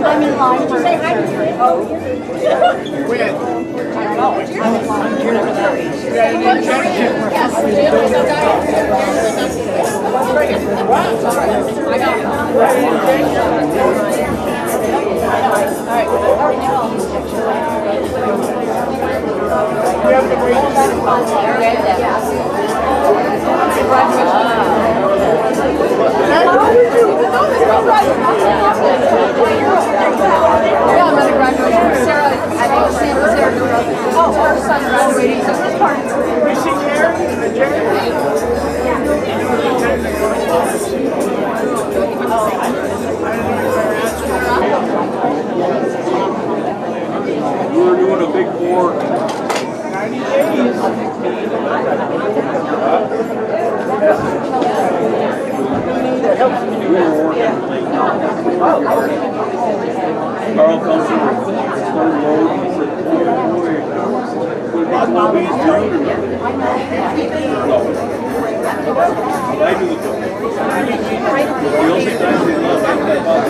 I'm in line to say hi to you. Yeah, I'm at a graduation. Sarah, I think Sarah oh, her son graduating Christmas party. We're doing a big board. 90 days. Carl comes in with stone load. He said, I do the book. The only time they love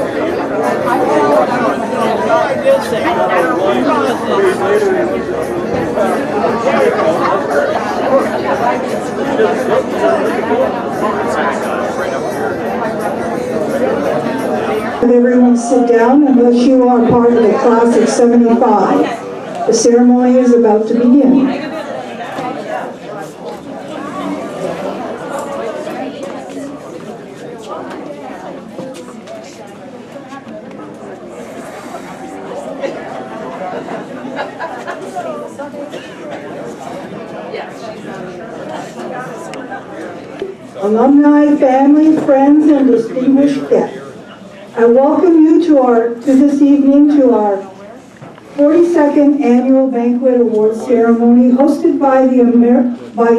Everyone sit down unless you are part of the class of 75. The ceremony is about to begin. Alumni, family, friends, and distinguished guests, I welcome you this evening to our 42nd Annual Banquet Award Ceremony hosted by the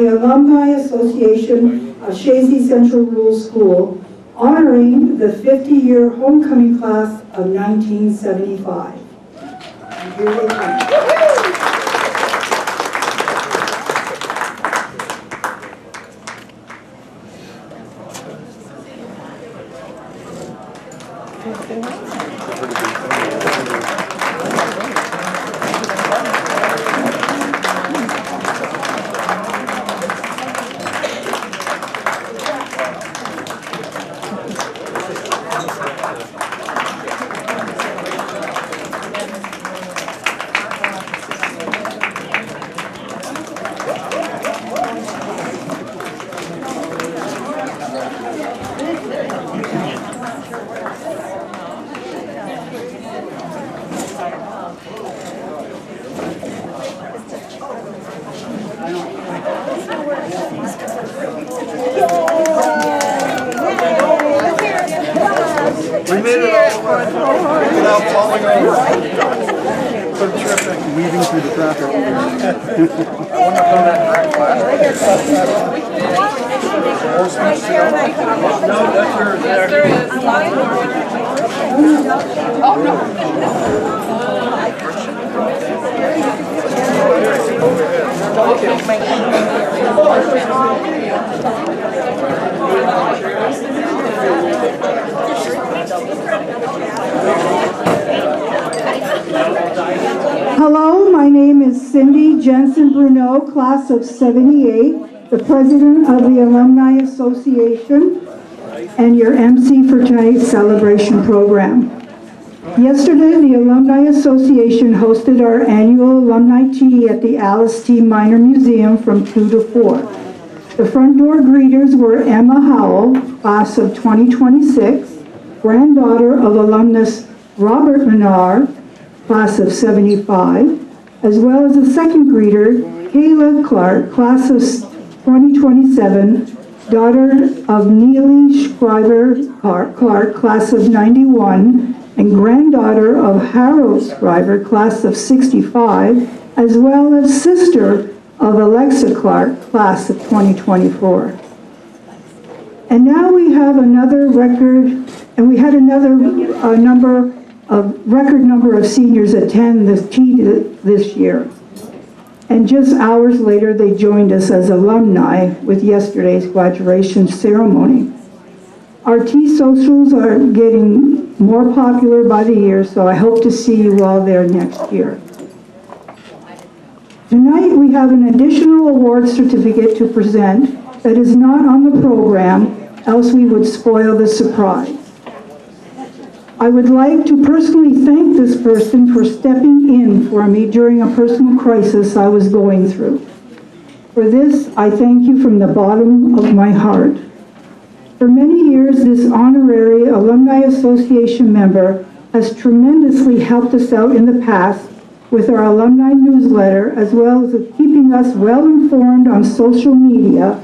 Alumni Association of Chazy Central Rural School, honoring the 50-year homecoming class of 1975. And here they come. We made it all without falling over. So terrific. Weaving through the traffic. I wouldn't have done that in art class. No, that's yours there. There is. Oh, no. Hello, my name is Cindy Jensen Bruneau, class of 78, the president of the Alumni Association, and your MC for tonight's celebration program. Yesterday, the Alumni Association hosted our annual alumni tea at the Alice T. Minor Museum from 2 to 4. The front door greeters were Emma Howell, class of 2026, granddaughter of alumnus Robert Menard, class of 75, as well as the second greeter, Kayla Clark, class of 2027, daughter of Neely Schreiber Clark, class of 91, and granddaughter of Harold Schreiber, class of 65, as well as sister of Alexa Clark, class of 2024. And now we have another record, and we had another record number of seniors attend this tea this year. And just hours later, they joined us as alumni with yesterday's graduation ceremony. Our tea socials are getting more popular by the year, so I hope to see you all there next year. Tonight, we have an additional award certificate to present that is not on the program, else we would spoil the surprise. I would like to personally thank this person for stepping in for me during a personal crisis I was going through. For this, I thank you from the bottom of my heart. For many years, this honorary Alumni Association member has tremendously helped us out in the past with our alumni newsletter, as well as keeping us well informed on social media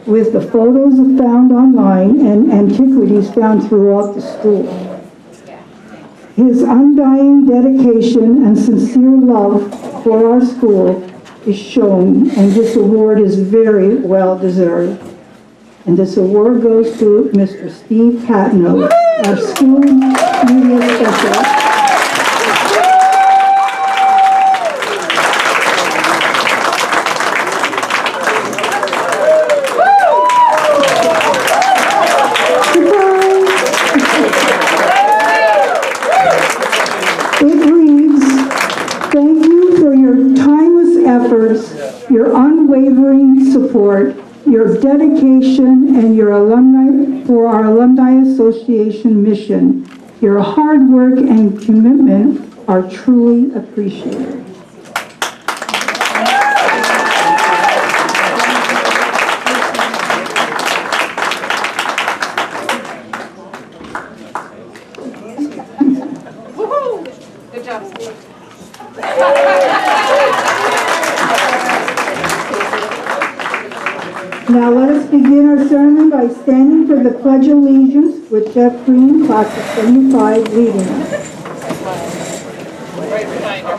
with the photos found online and antiquities found throughout the school. His undying dedication and sincere love for our school is shown, and this award is very well deserved. And this award goes to Mr. Steve Patno, our school media specialist. It reads, "Thank you for your timeless efforts, your unwavering support, your dedication, and your alumni for our Alumni Association mission. Your hard work and commitment are truly appreciated." Good job, Steve. Now let us begin our sermon by standing for the Pledge of Allegiance with Jeff Green, class of 75, leading us. Right behind her.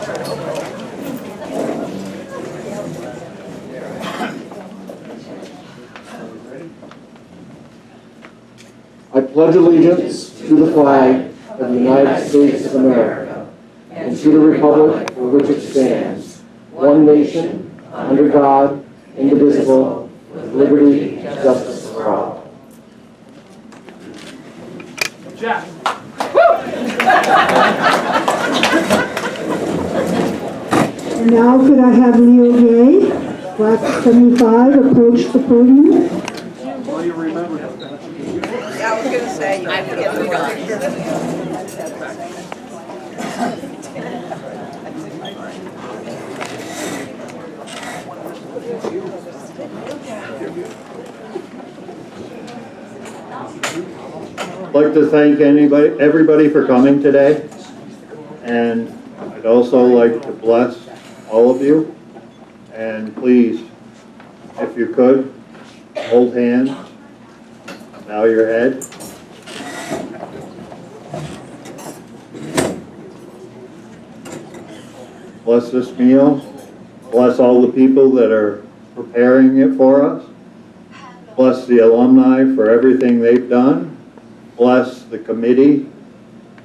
I pledge allegiance to the flag of the United States of America and to the republic for which it stands, one nation, under God, indivisible, with liberty and justice for all. Jeff. And now could I have Leo Gay, class of 75, approach the podium? Well, you remember that. Yeah, I was going to say, I forgot. I'd like to thank everybody for coming today, and I'd also like to bless all of you, and please, if you could, hold hands, bow your head. Bless this meal, bless all the people that are preparing it for us, bless the alumni for everything they've done, bless the committee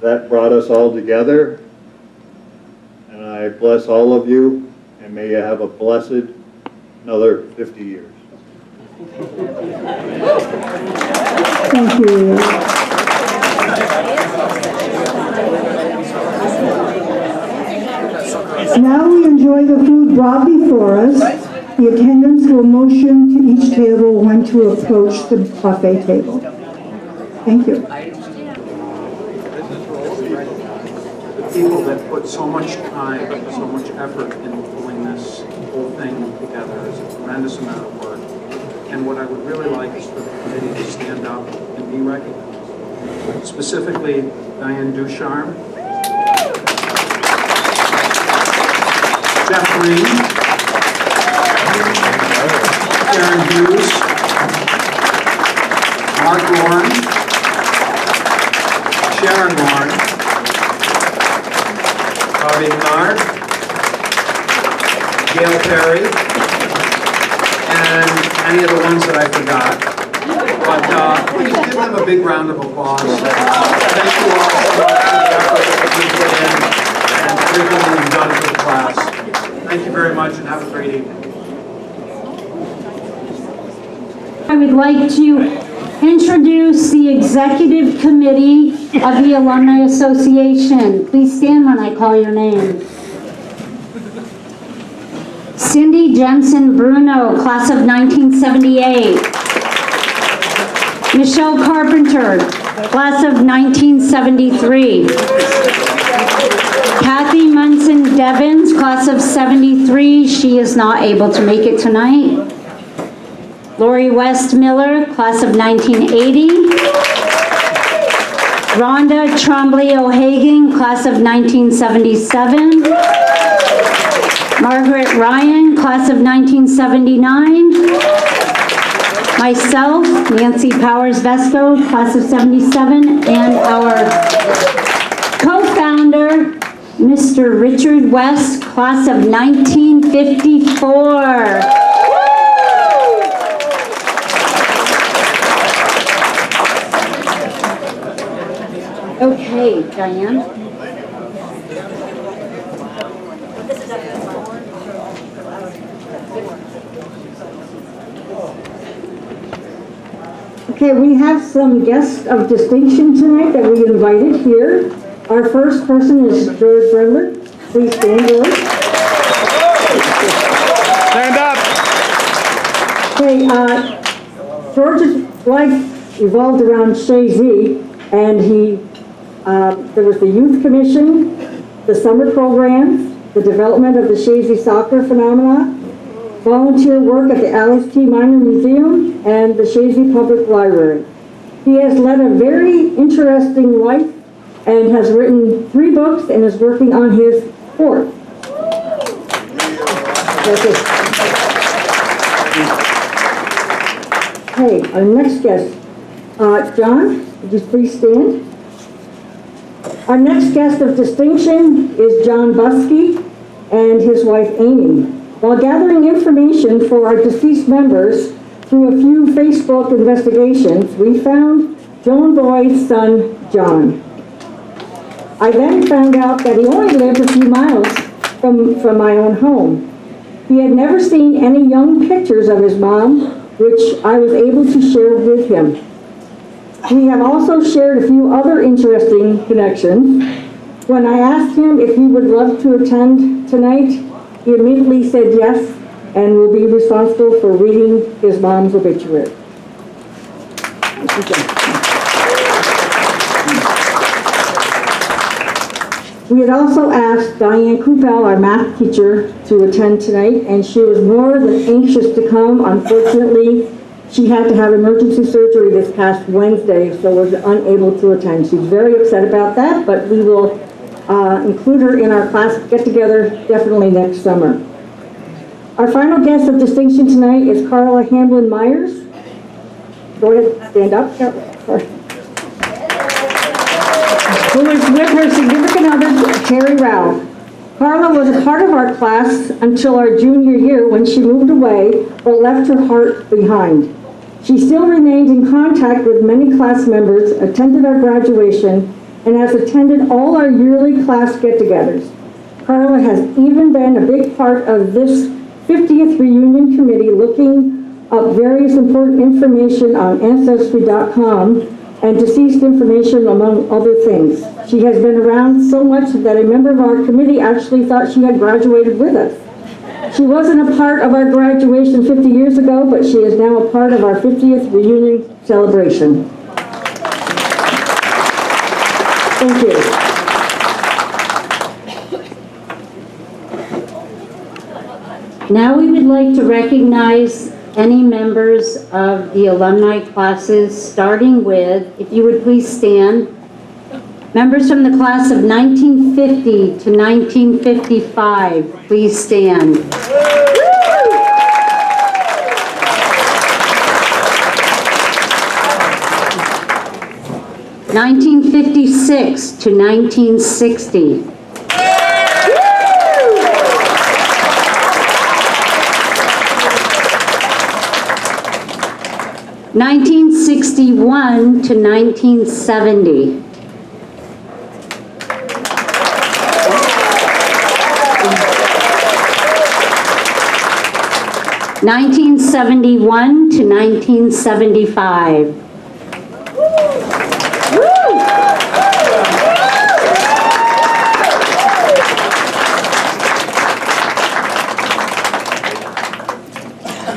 that brought us all together, and I bless all of you, and may you have a blessed another 50 years. Thank you, Leo. Now we enjoy the food brought before us. The attendants will motion to each table when to approach the buffet table. Thank you. The people that put so much time, so much effort in pulling this whole thing together is a tremendous amount of work. And what I would really like is for the committee to stand up and be recognized. Specifically, Diane Ducharme, Jeff Green, Karen Hughes, Mark Lorne, Sharon Lorne, Bobby Menard, Gail Perry, and any of the ones that I forgot. But please give them a big round of applause. Thank you all so much for the effort that you put in and everything you've done for the class. Thank you very much and have a great evening. I would like to introduce the Executive Committee of the Alumni Association. Please stand when I call your name. Cindy Jensen Bruno, class of 1978. Michelle Carpenter, class of 1973. Kathy Munson Devins, class of 73. She is not able to make it tonight. Lori West Miller, class of 1980. Rhonda Trombley O'Hagan, class of 1977. Margaret Ryan, class of 1979. Myself, Nancy Powers Vesco, class of 77, and our co-founder, Mr. Richard West, class of 1954. Okay, Diane. Okay, we have some guests of distinction tonight that we invited here. Our first person is George Brendler. Please stand, George. Stand up. Okay, George's life evolved around Chazy, and there was the Youth Commission, the summer programs, the development of the Chazy soccer phenomena, volunteer work at the Alice T. Minor Museum, and the Chazy Public Library. He has led a very interesting life and has written 3 books and is working on his 4th. That's it. Okay, our next guest, John, would you please stand? Our next guest of distinction is John Buskey and his wife Amy. While gathering information for our deceased members through a few Facebook investigations, we found Joan Boyd's son, John. I then found out that he only lived a few miles from my own home. He had never seen any young pictures of his mom, which I was able to share with him. We have also shared a few other interesting connections. When I asked him if he would love to attend tonight, he immediately said yes and will be responsible for reading his mom's obituary. We had also asked Diane Kupel, our math teacher, to attend tonight, and she was more than anxious to come. Unfortunately, she had to have emergency surgery this past Wednesday, so was unable to attend. She's very upset about that, but we will include her in our class get-together definitely next summer. Our final guest of distinction tonight is Carla Hamblin Myers. Go ahead, stand up. Who is with her significant other, Terry Rao. Carla was a part of our class until our junior year when she moved away but left her heart behind. She still remained in contact with many class members, attended our graduation, and has attended all our yearly class get-togethers. Carla has even been a big part of this 50th reunion committee, looking up various important information on Ancestry.com and deceased information, among other things. She has been around so much that a member of our committee actually thought she had graduated with us. She wasn't a part of our graduation 50 years ago, but she is now a part of our 50th reunion celebration. Thank you. Now we would like to recognize any members of the alumni classes, starting with, if you would please stand, members from the class of 1950 to 1955, please stand. 1956 to 1960. 1961 to 1970. 1970 1971 to 1975. Woo!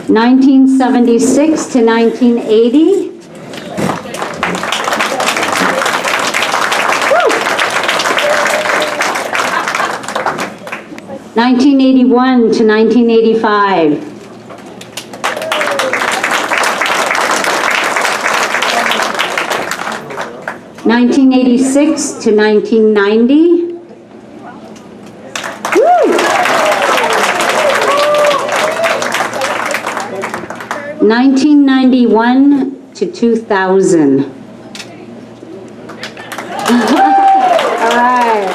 1976 to 1980. 1981 to 1985. 1986 to 1990. 1991 to 2000. All right.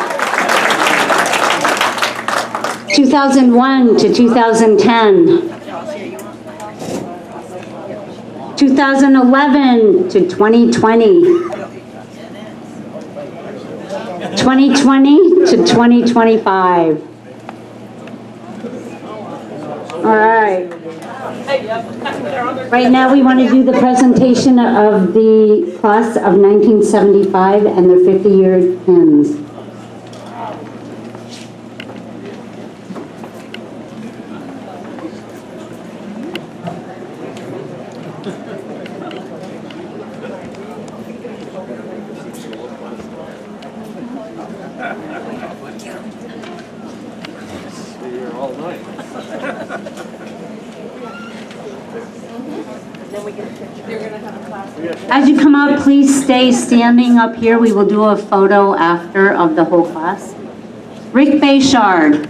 2001 to 2010. 2011 to 2020. 2020 to 2025. All right. Right now we want to do the presentation of the class of 1975 and their 50-year pins. As you come up, please stay standing up here. We will do a photo after of the whole class. Rick Bayshard.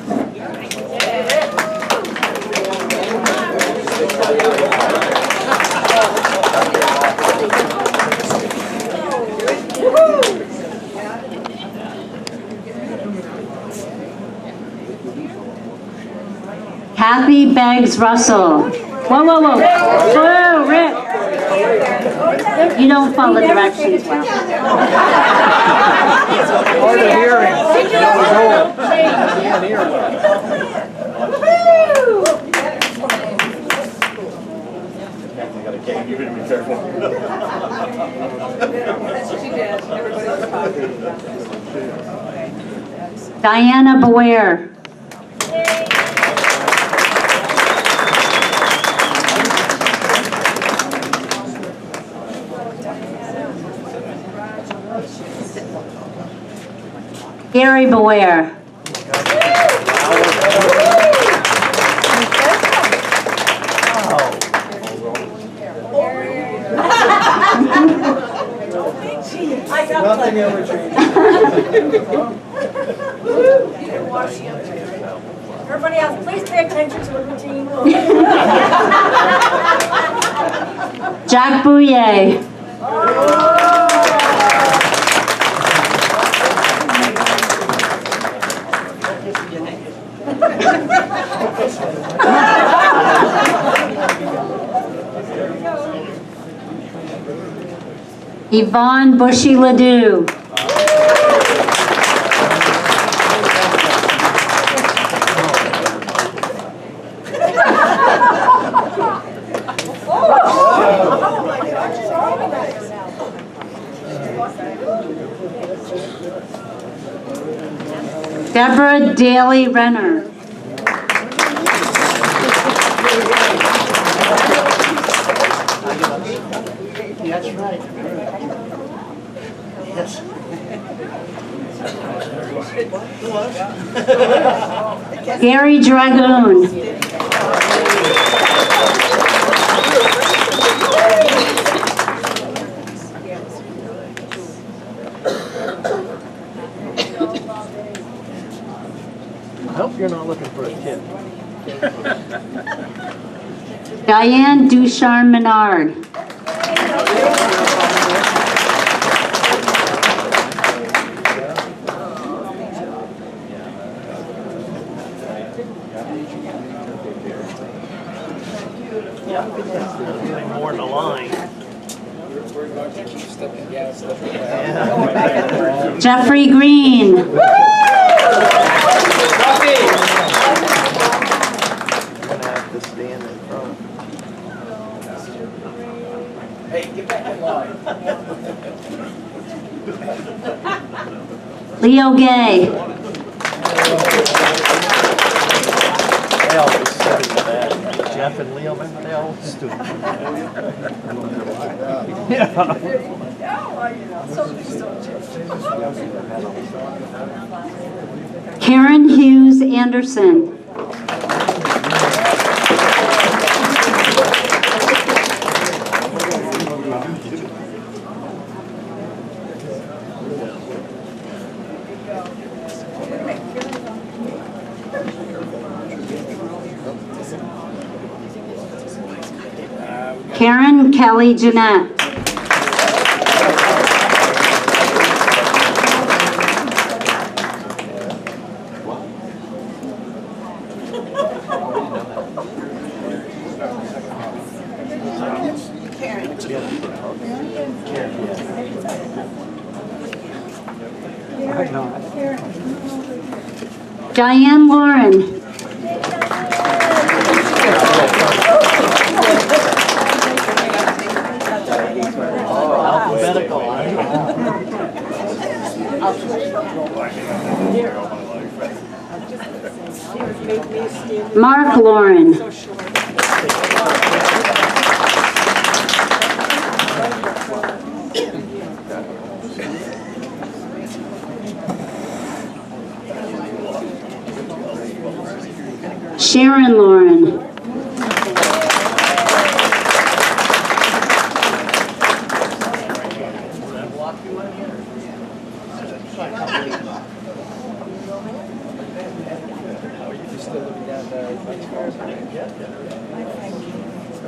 Kathy Beggs Russell. Whoa, whoa, whoa. Whoa, Rick. You don't follow directions well. Hard of hearing. Can't hear. I got a cane, you better be careful. Diana Boer. Gary Boer. Nothing ever changes. Everybody else, please pay attention to the routine. Jack Bouye. Yvonne Bushy Ledoux. Deborah Daly Renner. That's right. Yes. Gary Dragoon. I hope you're not looking for a kid. Diane Ducharme Menard. More in the line. Jeffrey Green. I'm gonna have to stand in front. Leo Gay. They always study that. Jeff and Leo, remember they always study. Karen Hughes Anderson. Karen Kelly Jeanette. Diane Lauren. Alphabetical. Mark Lauren. Sharon Lauren.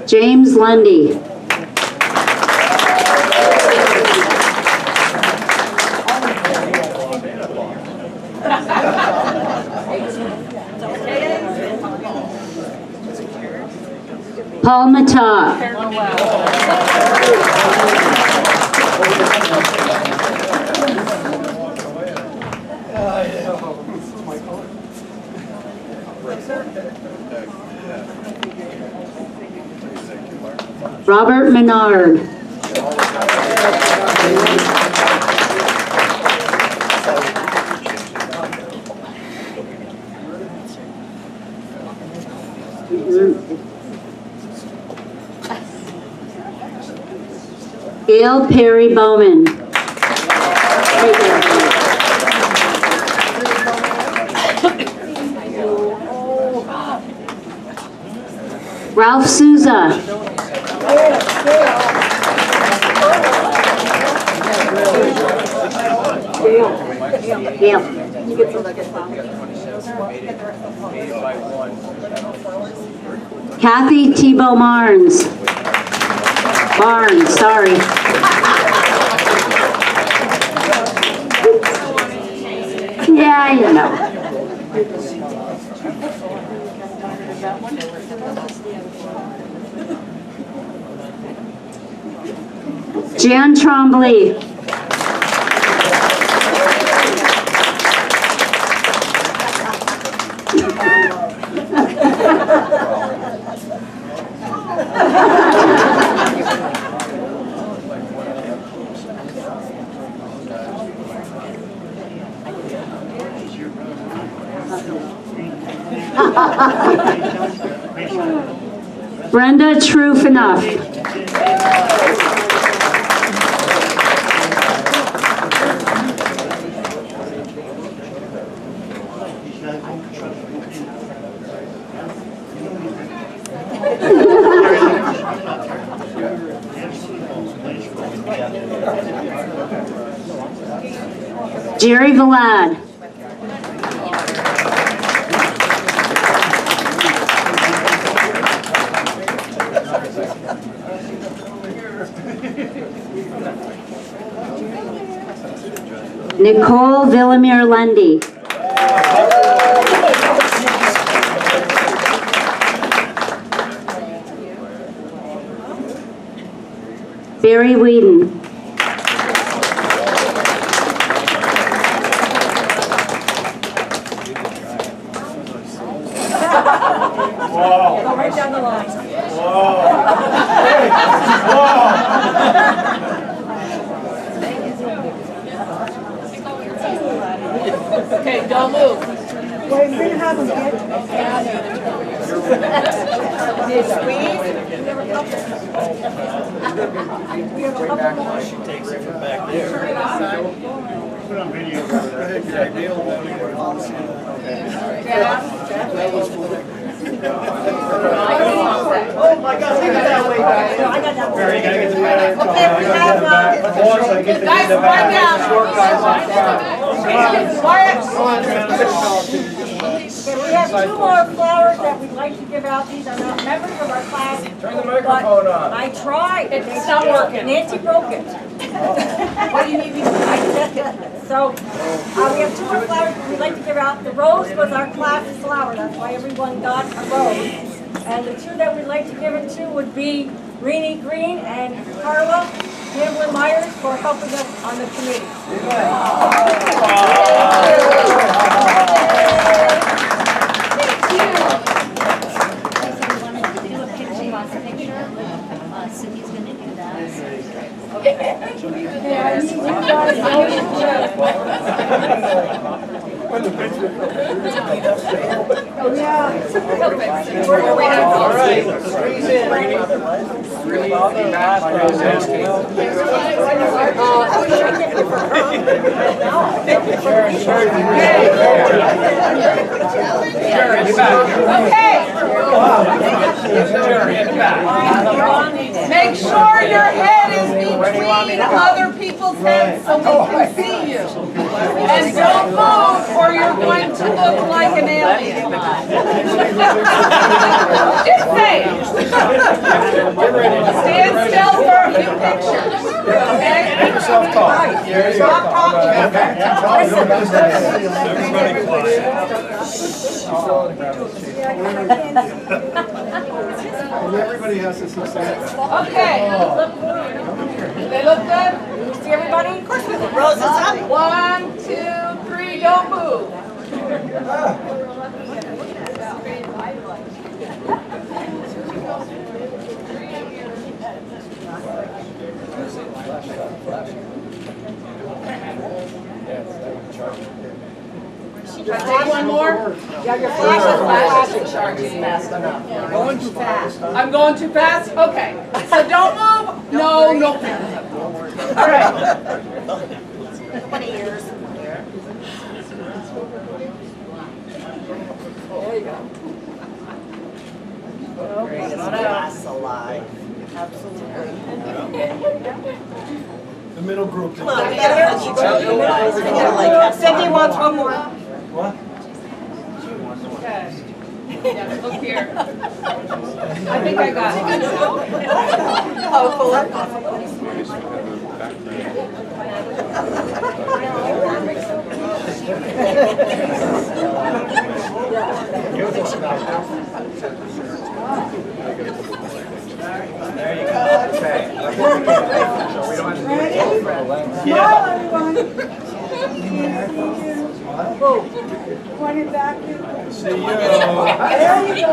James Lundy. Paul Matah. Robert Menard. Gail Perry Bowman. Ralph Souza. Gail. Kathy Tebow Barnes. Sorry. Yeah, you know. Jan Trombley. Brenda Trufanoff. Jerry Vlad. Nicole Villamere Lundy. Barry Whedon. Go right down the line. Okay, don't move. Wait, we're gonna have them get. She takes it from back there. Put on video. Oh my God, look at that way, guys. I got that way. Okay, we have, Guys, quiet down. Quiet. we have two more flowers that we'd like to give out. These are not members of our class. Turn the microphone on. I tried. It's not working. Nancy broke it. What do you need me to do? So, we have two more flowers we'd like to give out. The rose was our class flower. That's why everyone got a rose. And the two that we'd like to give it to would be Renee Green and Carla Hamblin Myers for helping us on the committee. Cindy's going to do that. Oh, yeah. All right. Squeeze in, Rainey. Make sure your head is between other people's heads so we can see you. And don't move or you're going to look like an alien. Just say it. Stand still for a few pictures. Okay? Stop talking. Everybody has to see that. Okay. They look good? See everybody? Of course we will. Roses up. 1, 2, 3, don't move. Should I take one more? Yeah, your Flashing charge is fast enough. going too fast. I'm going too fast? Okay. So don't move. No, no. All right. Nobody ears. There you go. That's alive. The middle group. Cindy wants one more. What? Okay. Yeah, look here. I think I got it. Oh, fuller. There you go. Okay. Ready? Yeah. Smile, everyone. Point it back. See you. There you go.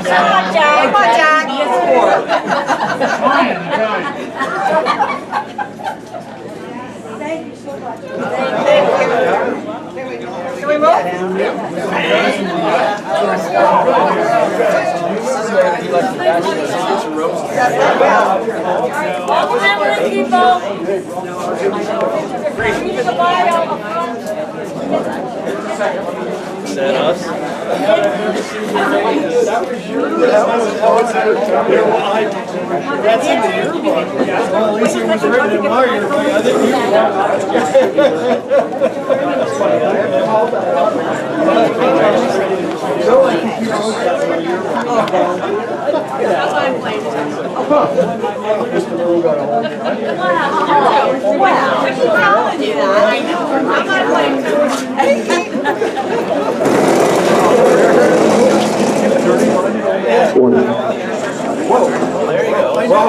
Come on, Jack. Come on, Jack. Thank you so much. Thank you. Can we move? All the members, people. Read the bio up front. Is that us? That's in the yearbook. Well, at least it was written in my yearbook. I think you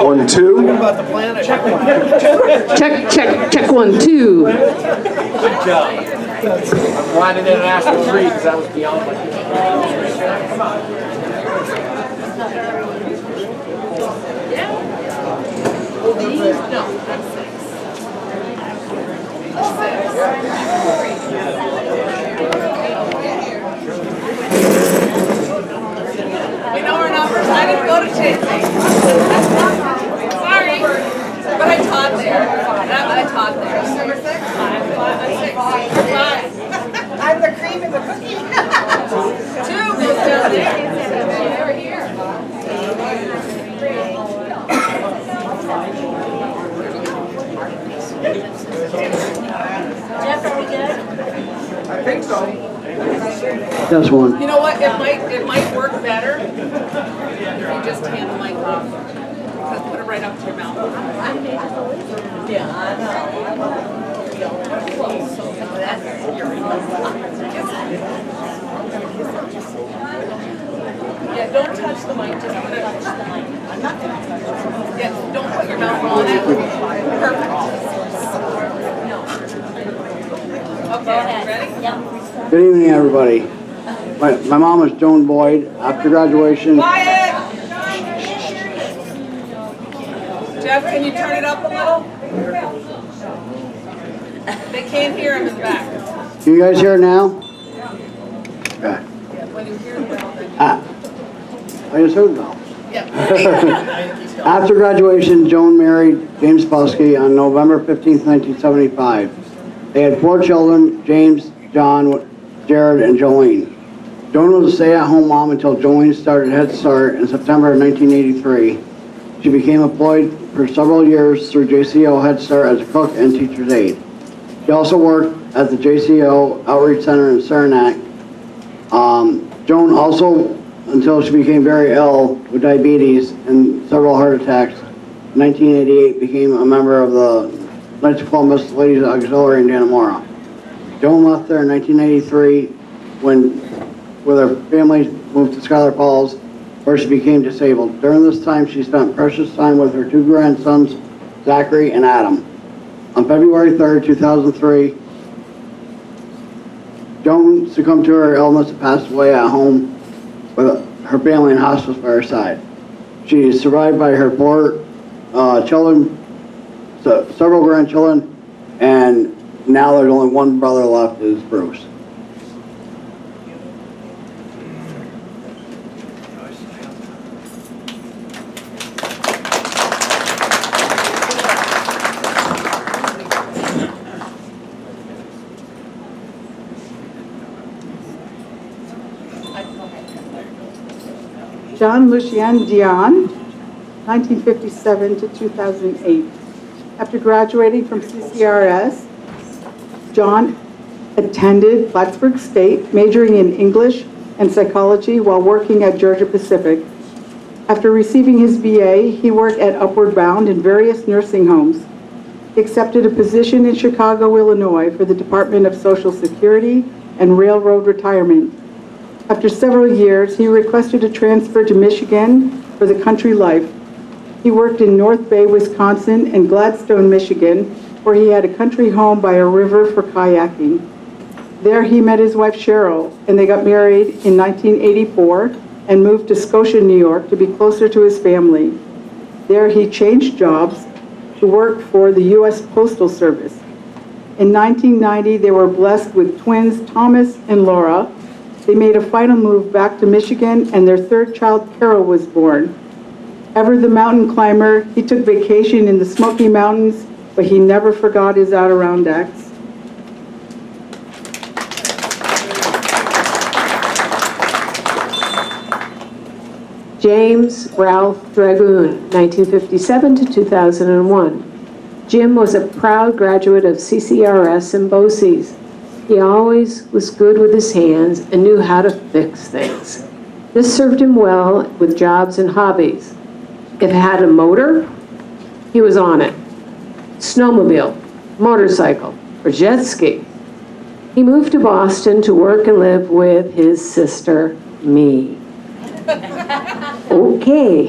One, two. Check 1, 2. Good job. I'm glad I didn't ask for 3 because that was beyond my. Come on. No, that's 6. 6. I taught there. Number 6? I'm the cream in the cookie. 2 goes down there. They're here. Jeff, are we good? I think so. Just one. You know what? It might work better if you just hand the mic off. Just put it right up to your mouth. Yeah, I know. Yeah, don't touch the mic. Just put it. I'm not gonna touch it. Yeah, don't put your mouth on it. Perfect. Okay, ready? Yep. Good evening, everybody. My mom is Joan Boyd. After graduation, Quiet! Jeff, can you turn it up a little? They can't hear him in the back. can you guys hear it now? Okay. When you hear the bell, then I just heard it now. yeah. After graduation, Joan married James Bosky on November 15th, 1975. They had 4 children, James, John, Jared, and Jolene. Joan was a stay-at-home mom until Jolene started Head Start in September of 1983. She became employed for several years through JCO Head Start as a cook and teacher's aide. She also worked at the JCO Outreach Center in Saranac. Joan also, until she became very ill with diabetes and several heart attacks, in 1988 became a member of the Knights of Columbus Ladies Auxiliary in Dannemora. Joan left there in 1983 with her family moved to Scholar Falls, where she became disabled. During this time, she spent precious time with her 2 grandsons, Zachary and Adam. On February 3rd, 2003, Joan succumbed to her illness and passed away at home with her family in hospice by her side. She is survived by her 4 children, several grandchildren, and now there's only one brother left, is Bruce. John Lucian Dion, 1957 to 2008. After graduating from CCRS, John attended Plattsburgh State, majoring in English and psychology while working at Georgia Pacific. After receiving his BA, he worked at Upward Bound in various nursing homes. He accepted a position in Chicago, Illinois for the Department of Social Security and Railroad Retirement. After several years, he requested a transfer to Michigan for the country life. He worked in North Bay, Wisconsin and Gladstone, Michigan, where he had a country home by a river for kayaking. There he met his wife Cheryl, and they got married in 1984 and moved to Scotia, New York to be closer to his family. There he changed jobs to work for the U.S. Postal Service. In 1990, they were blessed with twins Thomas and Laura. They made a final move back to Michigan, and their 3rd child, Carol, was born. Ever the mountain climber, he took vacation in the Smoky Mountains, but he never forgot his Adirondacks. James Ralph Dragoon, 1957 to 2001. Jim was a proud graduate of CCRS and BOCES. He always was good with his hands and knew how to fix things. This served him well with jobs and hobbies. If it had a motor, he was on it. Snowmobile, motorcycle, or jet ski. He moved to Boston to work and live with his sister, me. Okay.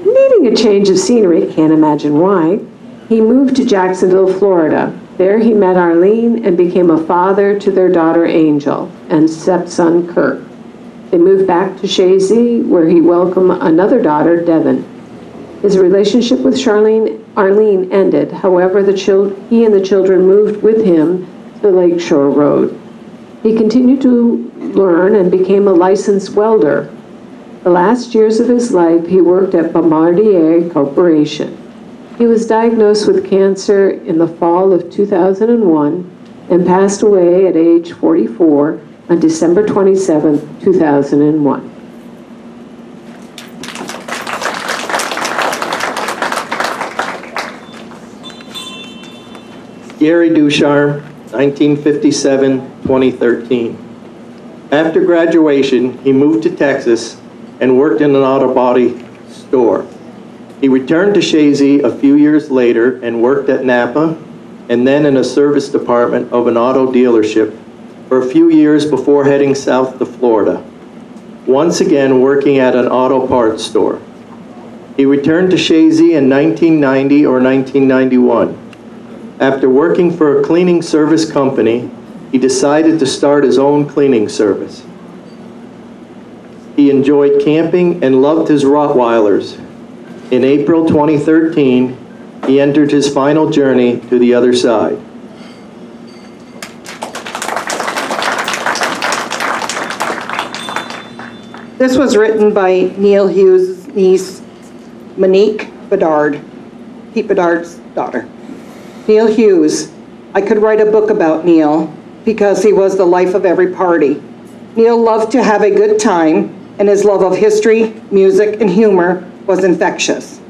Needing a change of scenery, can't imagine why, he moved to Jacksonville, Florida. There he met Arlene and became a father to their daughter Angel and stepson Kirk. They moved back to Chazy, where he welcomed another daughter, Devin. His relationship with Arlene ended. However, he and the children moved with him to Lakeshore Road. He continued to learn and became a licensed welder. The last years of his life, he worked at Bombardier Corporation. He was diagnosed with cancer in the fall of 2001 and passed away at age 44 on December 27, 2001. Gary Ducharme, 1957-2013. After graduation, he moved to Texas and worked in an auto body store. He returned to Chazy a few years later and worked at Napa and then in a service department of an auto dealership for a few years before heading south to Florida, once again working at an auto parts store. He returned to Chazy in 1990 or 1991. After working for a cleaning service company, he decided to start his own cleaning service. He enjoyed camping and loved his Rottweilers. In April 2013, he entered his final journey to the other side. This was written by Neil Hughes' niece, Monique Bedard, Pete Bedard's daughter. Neil Hughes. I could write a book about Neil because he was the life of every party. Neil loved to have a good time, and his love of history, music, and humor was infectious.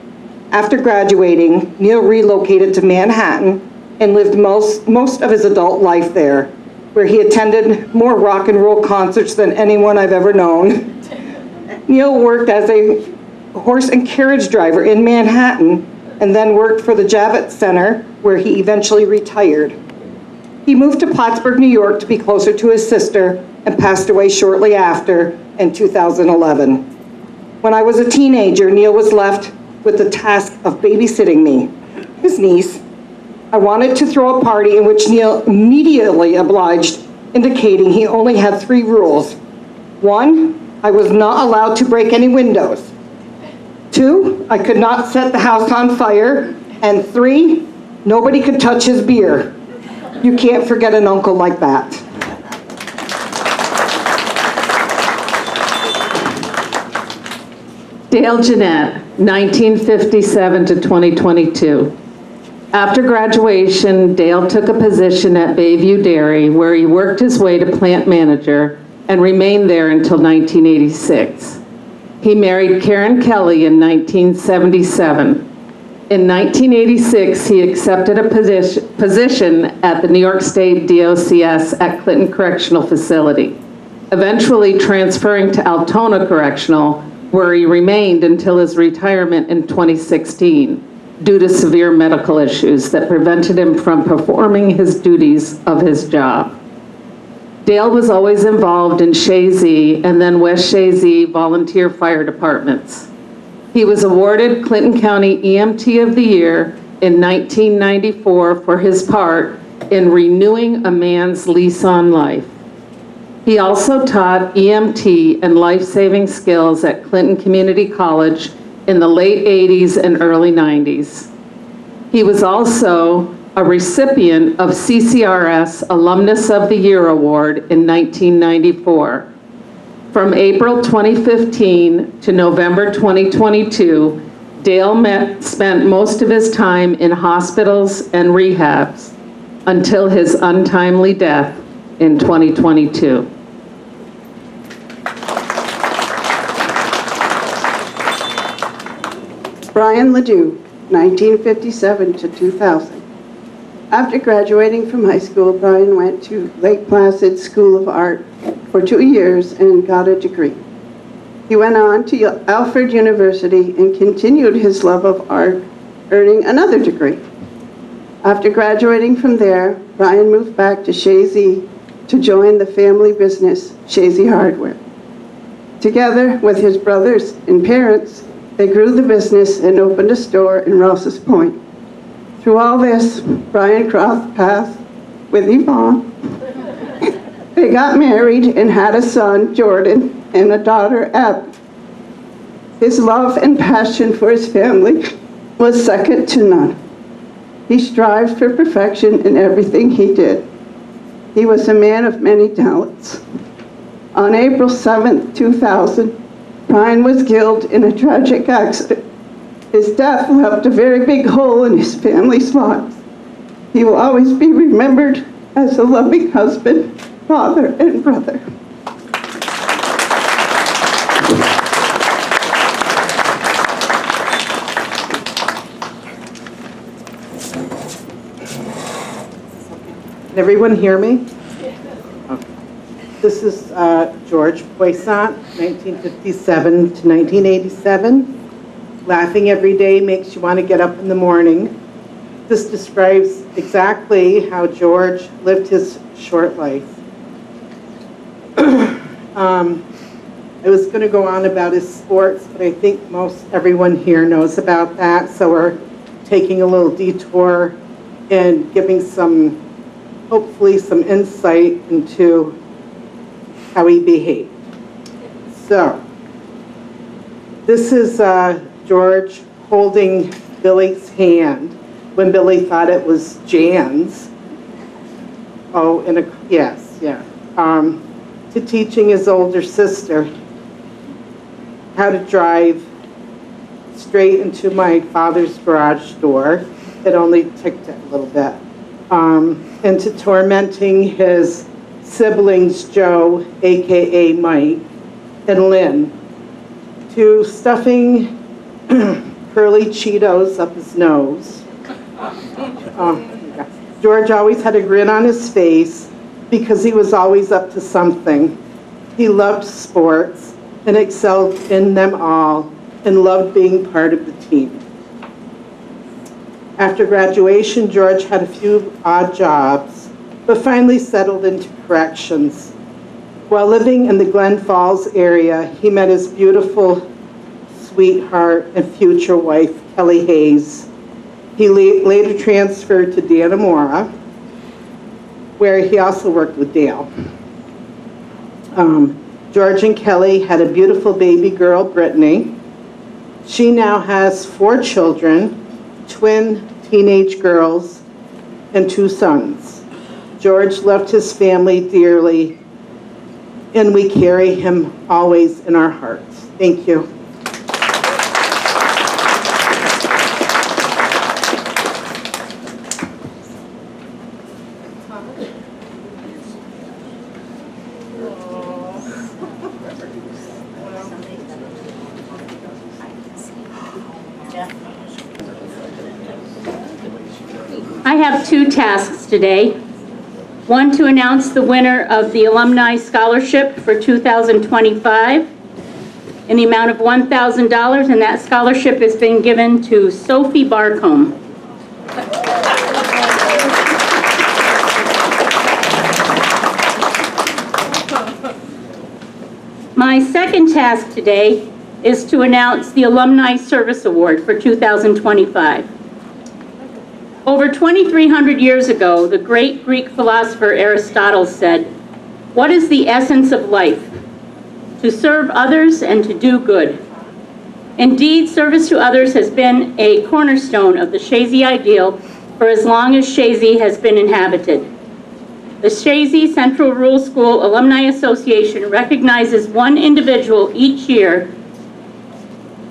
After graduating, Neil relocated to Manhattan and lived most of his adult life there, where he attended more rock and roll concerts than anyone I've ever known. Neil worked as a horse and carriage driver in Manhattan and then worked for the Javits Center, where he eventually retired. He moved to Plattsburgh, New York to be closer to his sister and passed away shortly after in 2011. When I was a teenager, Neil was left with the task of babysitting me, his niece. I wanted to throw a party in which Neil immediately obliged, indicating he only had 3 rules. 1, I was not allowed to break any windows. 2, I could not set the house on fire. And 3, nobody could touch his beer. You can't forget an uncle like that. Dale Jeanette, 1957 to 2022. After graduation, Dale took a position at Bayview Dairy, where he worked his way to plant manager and remained there until 1986. He married Karen Kelly in 1977. In 1986, he accepted a position at the New York State DOCS at Clinton Correctional Facility, eventually transferring to Altona Correctional, where he remained until his retirement in 2016 due to severe medical issues that prevented him from performing his duties of his job. Dale was always involved in Chazy and then West Chazy volunteer fire departments. He was awarded Clinton County EMT of the Year in 1994 for his part in renewing a man's lease on life. He also taught EMT and life-saving skills at Clinton Community College in the late 80s and early 90s. He was also a recipient of CCRS Alumnus of the Year Award in 1994. From April 2015 to November 2022, Dale spent most of his time in hospitals and rehabs until his untimely death in 2022. Brian Ledoux, 1957 to 2000. After graduating from high school, Brian went to Lake Placid School of Art for 2 years and got a degree. He went on to Alfred University and continued his love of art, earning another degree. After graduating from there, Brian moved back to Chazy to join the family business, Chazy Hardware. Together with his brothers and parents, they grew the business and opened a store in Rouse's Point. Through all this, Brian crossed paths with Yvonne. They got married and had a son, Jordan, and a daughter, Ab. His love and passion for his family was second to none. He strived for perfection in everything he did. He was a man of many talents. On April 7, 2000, Brian was killed in a tragic accident His death left a very big hole in his family's lives. He will always be remembered as a loving husband, father, and brother. Can everyone hear me? Okay. This is George Poissant, 1957 to 1987. Laughing every day makes you want to get up in the morning. This describes exactly how George lived his short life. I was going to go on about his sports, but I think most everyone here knows about that, so we're taking a little detour and giving some, hopefully some insight into how he behaved. So, this is George holding Billy's hand when Billy thought it was Jan's. Oh, yes. To teaching his older sister how to drive straight into my father's garage door. It only ticked it a little bit. And to tormenting his siblings, Joe, AKA Mike, and Lynn, to stuffing curly Cheetos up his nose. George always had a grin on his face because he was always up to something. He loved sports and excelled in them all and loved being part of the team. After graduation, George had a few odd jobs, but finally settled into corrections. While living in the Glen Falls area, he met his beautiful sweetheart and future wife, Kelly Hayes. He later transferred to Dannemora, where he also worked with Dale. George and Kelly had a beautiful baby girl, Brittany. She now has 4 children, twin teenage girls, and 2 sons. George loved his family dearly, and we carry him always in our hearts. Thank you. I have 2 tasks today. One to announce the winner of the Alumni Scholarship for 2025 in the amount of $1,000, and that scholarship has been given to Sophie Barcombe. My second task today is to announce the Alumni Service Award for 2025. Over 2,300 years ago, the great Greek philosopher Aristotle said, "What is the essence of life? To serve others and to do good." Indeed, service to others has been a cornerstone of the Chazy ideal for as long as Chazy has been inhabited. The Chazy Central Rural School Alumni Association recognizes one individual each year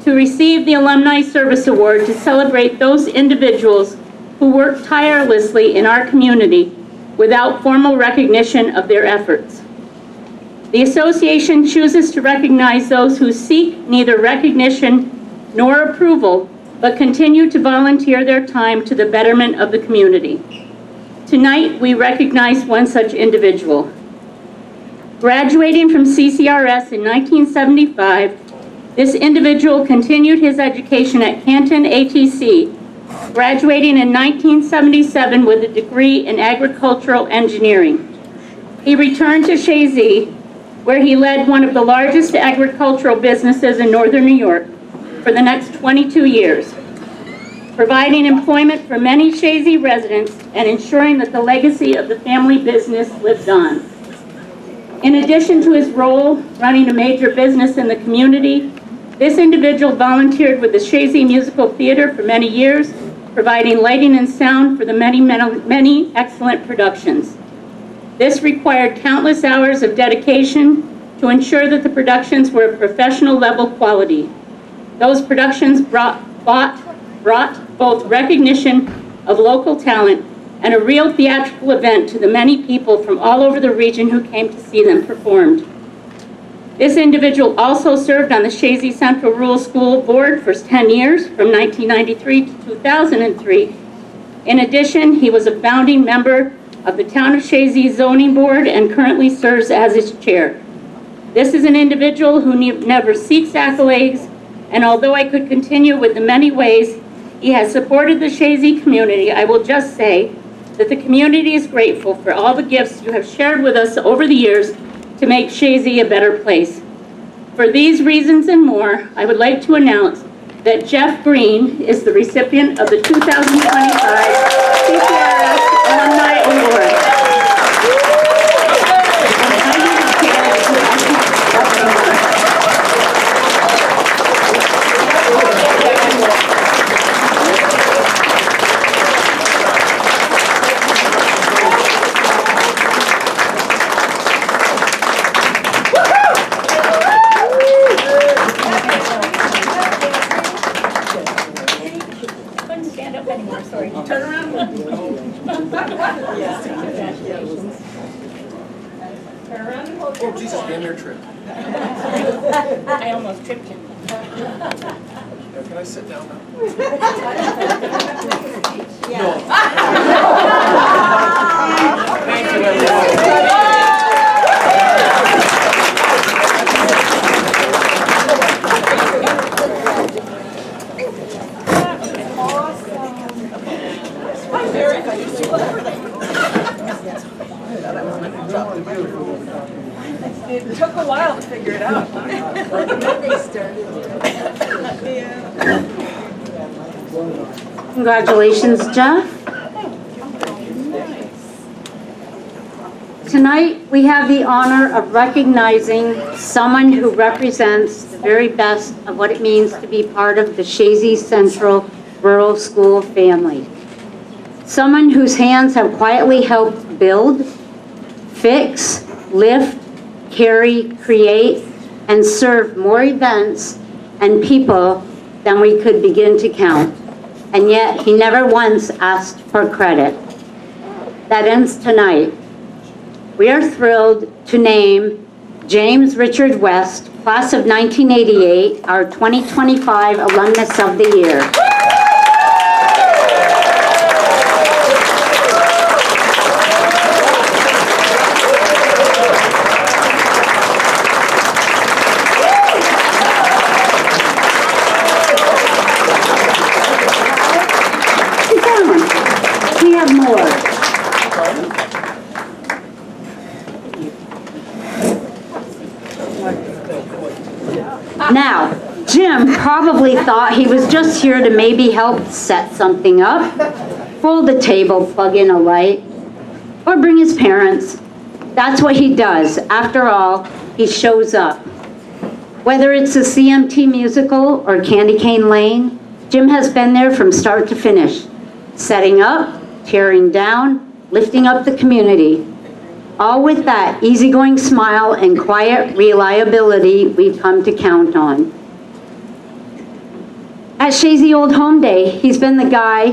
to receive the Alumni Service Award to celebrate those individuals who work tirelessly in our community without formal recognition of their efforts. The association chooses to recognize those who seek neither recognition nor approval, but continue to volunteer their time to the betterment of the community. Tonight, we recognize one such individual. Graduating from CCRS in 1975, this individual continued his education at Canton ATC, graduating in 1977 with a degree in agricultural engineering. He returned to Chazy, where he led one of the largest agricultural businesses in northern New York for the next 22 years, providing employment for many Chazy residents and ensuring that the legacy of the family business lived on. In addition to his role running a major business in the community, this individual volunteered with the Chazy Musical Theater for many years, providing lighting and sound for the many excellent productions. This required countless hours of dedication to ensure that the productions were of professional level quality. Those productions brought brought both recognition of local talent and a real theatrical event to the many people from all over the region who came to see them performed. This individual also served on the Chazy Central Rural School Board for 10 years, from 1993 to 2003. In addition, he was a founding member of the Town of Chazy Zoning Board and currently serves as its chair. This is an individual who never seeks accolades, and although I could continue with the many ways he has supported the Chazy community, I will just say that the community is grateful for all the gifts you have shared with us over the years to make Chazy a better place. For these reasons and more, I would like to announce that Jeff Green is the recipient of the 2025 CCRS Alumni Award. Oh, Jesus, damn your trip. I almost tripped him. Can I sit down now? Thank you, everyone. It took a while to figure it out. Congratulations, Jeff. Tonight, we have the honor of recognizing someone who represents the very best of what it means to be part of the Chazy Central Rural School family. Someone whose hands have quietly helped build, fix, lift, carry, create, and serve more events and people than we could begin to count. And yet, he never once asked for credit. That ends tonight. We are thrilled to name James Richard West, class of 1988, our 2025 Alumnus of the Year. We have more. Now, Jim probably thought he was just here to maybe help set something up, fold the table, plug in a light, or bring his parents. That's what he does. After all, he shows up. Whether it's a CMT musical or Candy Cane Lane, Jim has been there from start to finish, setting up, tearing down, lifting up the community, all with that easygoing smile and quiet reliability we've come to count on. At Chazy Old Home Day, he's been the guy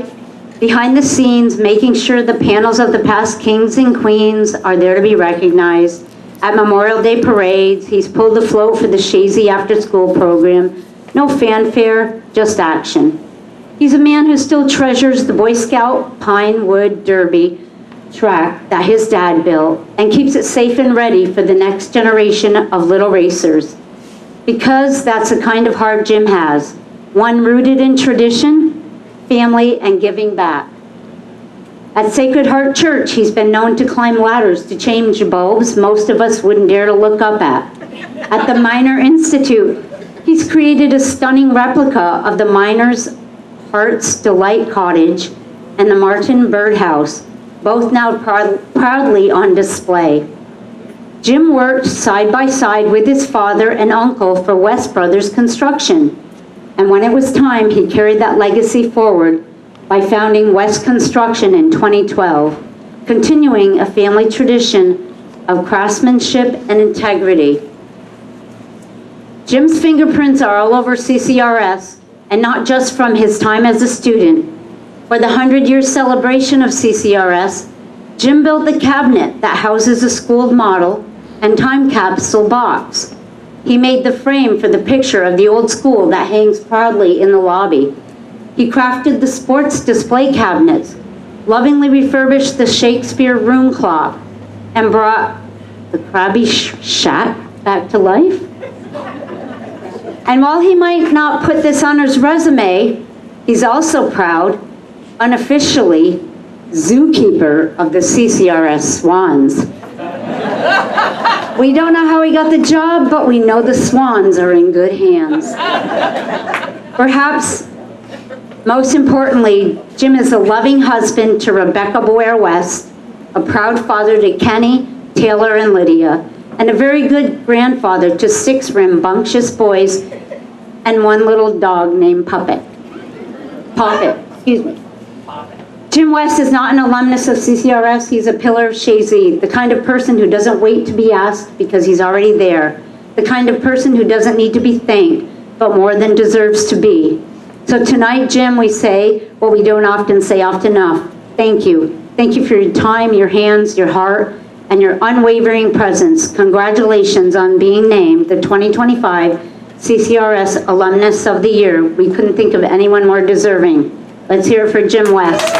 behind the scenes making sure the panels of the past kings and queens are there to be recognized. At Memorial Day parades, he's pulled the float for the Chazy After School program. No fanfare, just action. He's a man who still treasures the Boy Scout Pine Wood Derby track that his dad built and keeps it safe and ready for the next generation of little racers. Because that's the kind of heart Jim has, one rooted in tradition, family, and giving back. At Sacred Heart Church, he's been known to climb ladders to change bulbs most of us wouldn't dare to look up at. At the Minor Institute, he's created a stunning replica of the Miners' Heart's Delight Cottage and the Martin Birdhouse, both now proudly on display. Jim worked side by side with his father and uncle for West Brothers Construction, and when it was time, he carried that legacy forward by founding West Construction in 2012, continuing a family tradition of craftsmanship and integrity. Jim's fingerprints are all over CCRS, and not just from his time as a student. For the 100-year celebration of CCRS, Jim built the cabinet that houses a school model and time capsule box. He made the frame for the picture of the old school that hangs proudly in the lobby. He crafted the sports display cabinets, lovingly refurbished the Shakespeare room clock, and brought the Krabby Shack back to life. And while he might not put this on his resume, he's also proud, unofficially, zookeeper of the CCRS Swans. We don't know how he got the job, but we know the Swans are in good hands. Perhaps most importantly, Jim is a loving husband to Rebecca Boyer West, a proud father to Kenny, Taylor, and Lydia, and a very good grandfather to 6 rambunctious boys and 1 little dog named Poppet, excuse me. Jim West is not an alumnus of CCRS, he's a pillar of Chazy, the kind of person who doesn't wait to be asked because he's already there, the kind of person who doesn't need to be thanked, but more than deserves to be. So tonight, Jim, we say what we don't often say enough. Thank you. Thank you for your time, your hands, your heart, and your unwavering presence. Congratulations on being named the 2025 CCRS Alumnus of the Year. We couldn't think of anyone more deserving. Let's hear it for Jim West.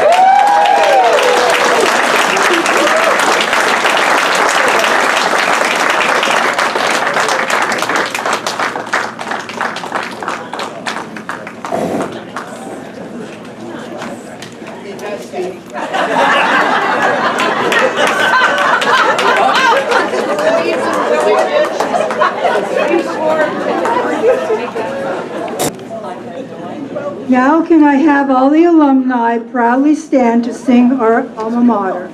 Now can I have all the alumni proudly stand to sing our alma mater.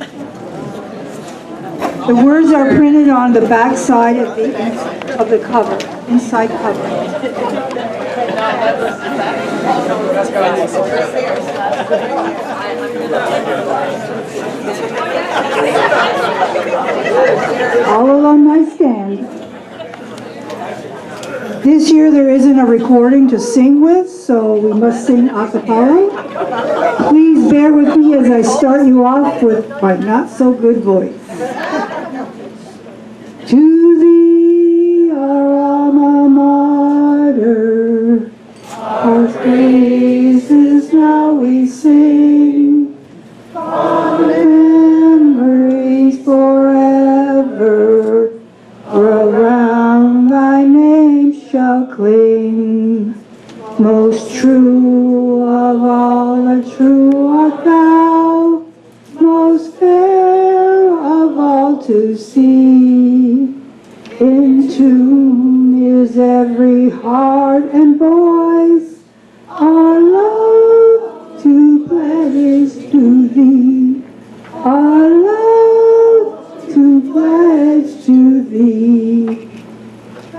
The words are printed on the back side of the cover, inside cover. All alumni stand. This year there isn't a recording to sing with, so we must sing a cappella. Please bear with me as I start you off with my not so good voice. To thee, our alma mater, our praises now we sing, our memories forever around thy name shall cling. Most true of all the true art thou, most fair of all to see. In tune is every heart and voice, our love to pledge to thee, our love to pledge to thee.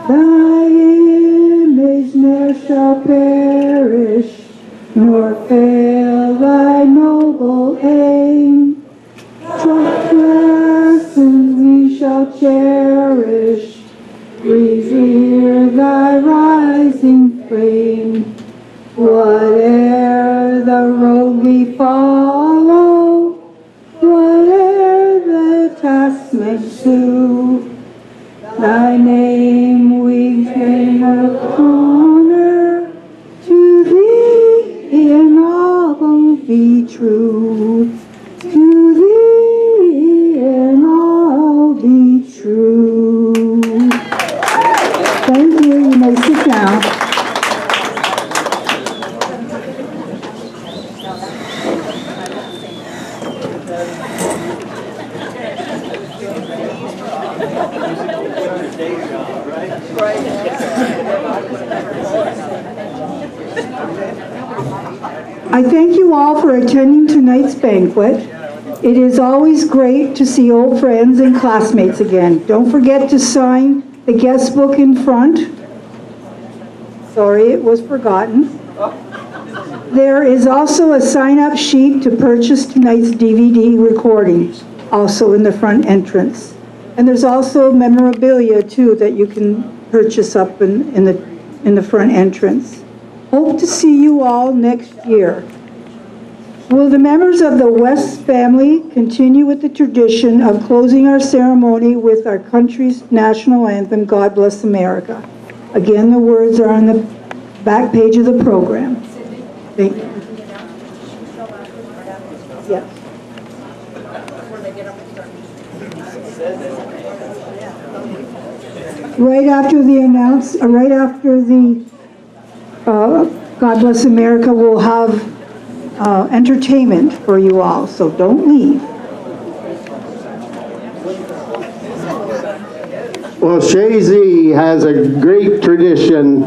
Thy image ne'er shall perish, nor fail thy noble aim. Trust lessons we shall cherish, revere thy rising fame. Whate'er the road we follow, whate'er the task may sue, thy name we bring honor, to thee in all will be true, to thee in all be true. Thank you, you may sit down. I thank you all for attending tonight's banquet. It is always great to see old friends and classmates again. Don't forget to sign the guest book in front. Sorry, it was forgotten. There is also a sign-up sheet to purchase tonight's DVD recording, also in the front entrance. And there's also memorabilia too that you can purchase up in the front entrance. Hope to see you all next year. Will the members of the West family continue with the tradition of closing our ceremony with our country's national anthem, God Bless America? Again, the words are on the back page of the program. Thank you. Yes. Right after the God Bless America, we'll have entertainment for you all, so don't leave. Well, Chazy has a great tradition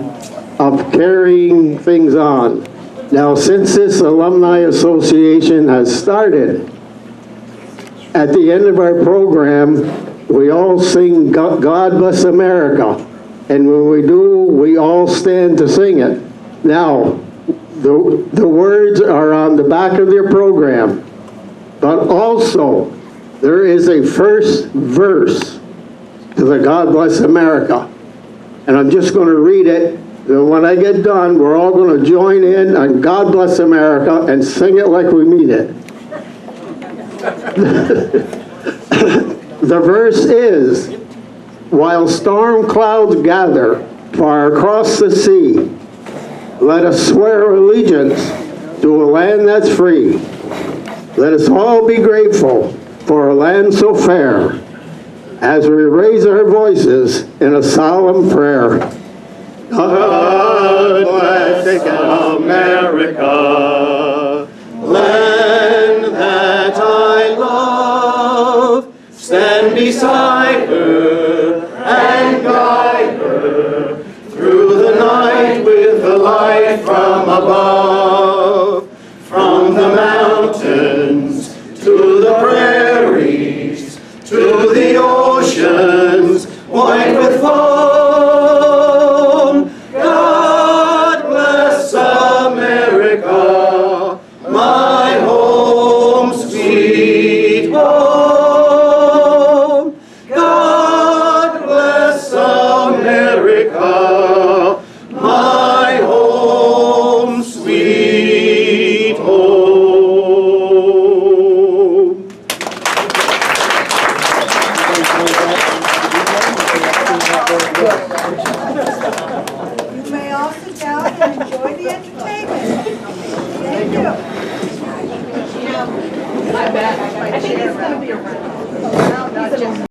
of carrying things on. Now, since this Alumni Association has started, at the end of our program, we all sing God Bless America. And when we do, we all stand to sing it. Now, the words are on the back of your program, but also there is a first verse to the God Bless America. And I'm just going to read it. And when I get done, we're all going to join in on God Bless America and sing it like we mean it. The verse is, while storm clouds gather far across the sea, let us swear allegiance to a land that's free. Let us all be grateful for a land so fair, as we raise our voices in a solemn prayer. God bless America, land that I love. Stand beside her and guide her through the night with the light from above. From the mountains to the prairies, to the oceans white with foam. God bless America, my home, sweet home. God bless America, my home, sweet home. You may all sit down and enjoy the entertainment. Thank you. I bet. I think he's going to be around.